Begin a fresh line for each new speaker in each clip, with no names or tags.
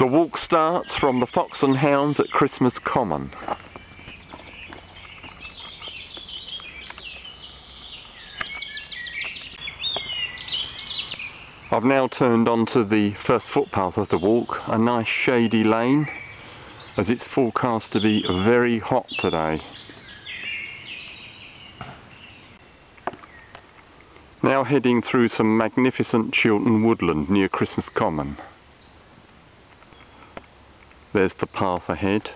The walk starts from the Fox and Hounds at Christmas Common. I've now turned onto the first footpath of the walk, a nice shady lane, as it's forecast to be very hot today. Now heading through some magnificent Chiltern woodland near Christmas Common. There's the path ahead.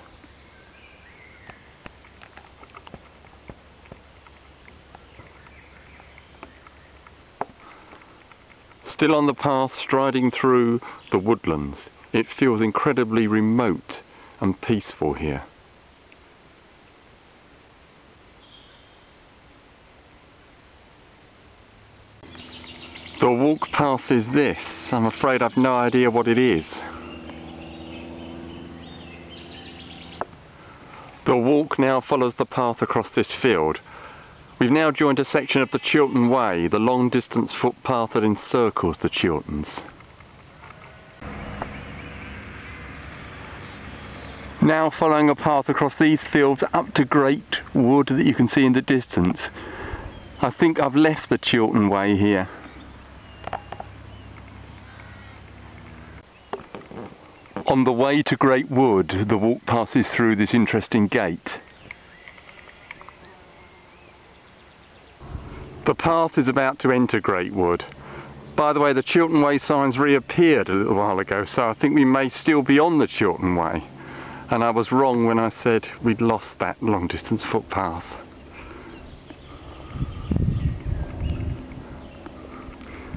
Still on the path, striding through the woodlands. It feels incredibly remote and peaceful here. The walk path is this. I'm afraid I've no idea what it is. The walk now follows the path across this field. We've now joined a section of the Chiltern Way, the long distance footpath that encircles the Chilterns. Now following a path across these fields up to Great Wood that you can see in the distance. I think I've left the Chiltern Way here. On the way to Great Wood, the walk passes through this interesting gate. The path is about to enter Great Wood. By the way, the Chiltern Way signs reappeared a little while ago, so I think we may still be on the Chiltern Way. And I was wrong when I said we'd lost that long distance footpath.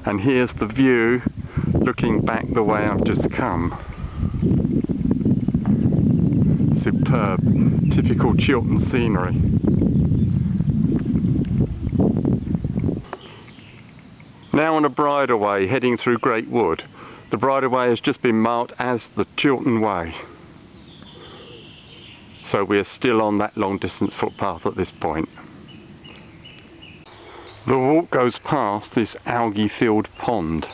And here's the view, looking back the way I've just come. Superb, typical Chiltern scenery. Now on a bridleway heading through Great Wood. The bridleway has just been marked as the Chiltern Way. So we are still on that long distance footpath at this point. The walk goes past this algae filled pond.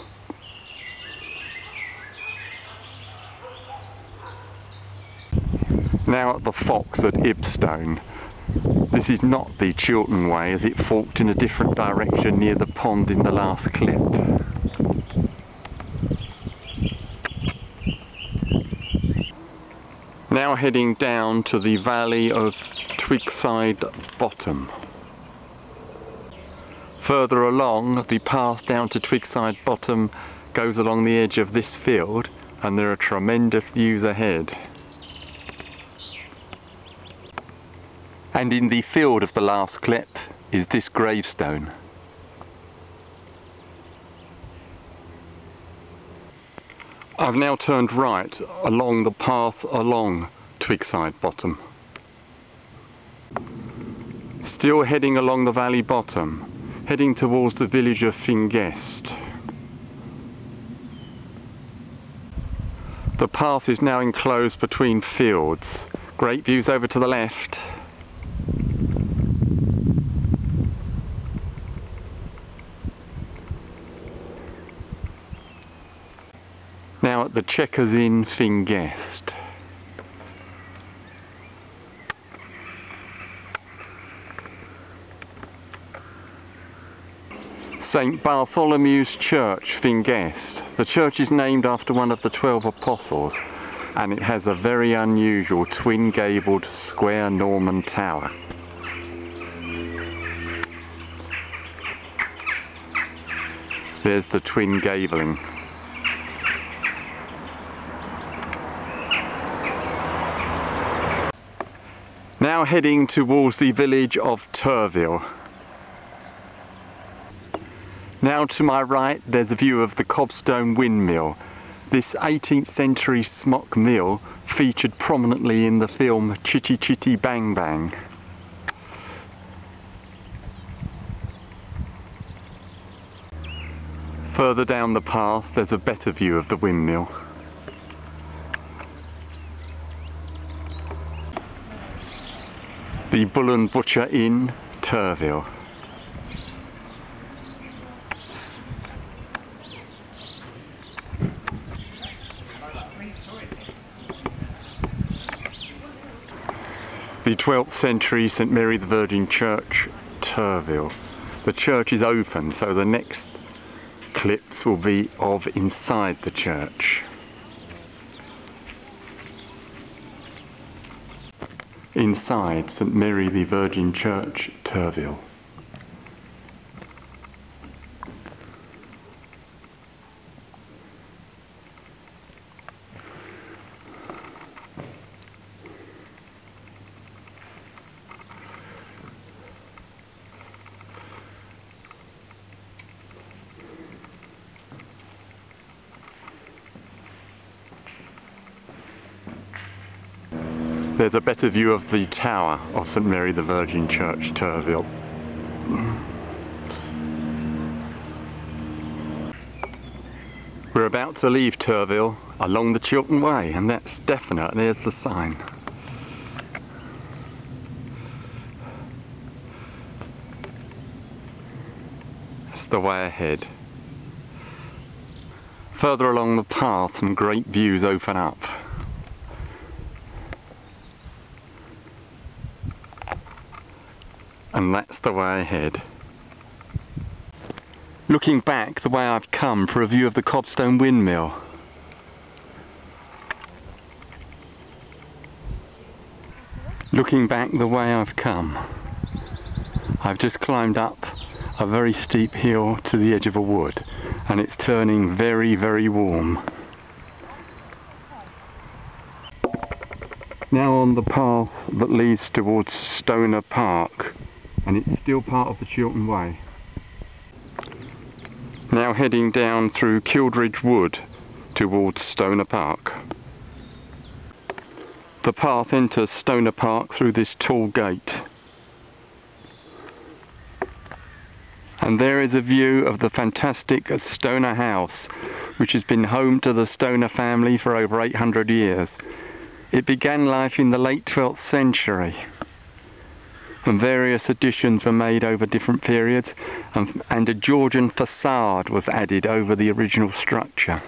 Now at the Fox at Ibstone. This is not the Chiltern Way, as it forked in a different direction near the pond in the last clip. Now heading down to the valley of Twigside Bottom. Further along, the path down to Twigside Bottom goes along the edge of this field, and there are tremendous views ahead. And in the field of the last clip is this gravestone. I've now turned right along the path along Twigside Bottom. Still heading along the valley bottom, heading towards the village of Fingest. The path is now enclosed between fields. Great views over to the left. Now at the Checkers Inn, Fingest. St Bartholomew's Church, Fingest. The church is named after one of the 12 apostles, and it has a very unusual twin gabled square Norman tower. There's the twin gabling. Now heading towards the village of Turville. Now to my right there's a view of the Cobstone Windmill. This 18th century smock mill featured prominently in the film Chitty Chitty Bang Baang. Further down the path there's a better view of the windmill. The Bull and Butcher Inn, Turville. the 12th century St Mary the Virgin Church, Turville. The church is open, so the next clips will be of inside the church. Inside St Mary the Virgin Church, Turville. There's a better view of the tower of St Mary the Virgin Church, Turville. We're about to leave Turville along the Chiltern Way, and that's definite. There's the sign. That's the way ahead. Further along the path, some great views open up. And that's the way ahead. Looking back the way I've come for a view of the Cobstone Windmill. Looking back the way I've come. I've just climbed up a very steep hill to the edge of a wood, and it's turning very, very warm. Now on the path that leads towards Stonor Park, and it's still part of the Chiltern Way. Now heading down through Kildridge Wood towards Stonor Park. The path enters Stonor Park through this tall gate. And there is a view of the fantastic Stonor House, which has been home to the Stonor family for over 800 years. It began life in the late 12th century. And various additions were made over different periods, and a Georgian facade was added over the original structure.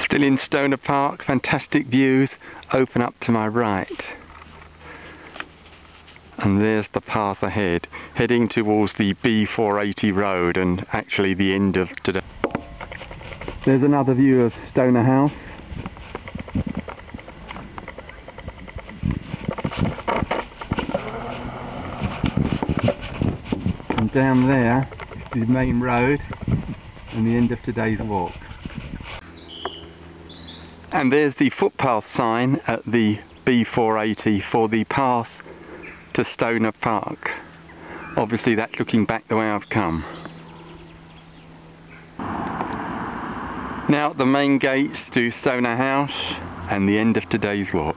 Still in Stonor Park, fantastic views open up to my right. And there's the path ahead, heading towards the B480 road, and actually the end of today. There's another view of Stonor House. And down there is the main road and the end of today's walk. And there's the footpath sign at the B480 for the path to Stonor Park. Obviously that's looking back the way I've come. Now at the main gates to Stonor House and the end of today's walk.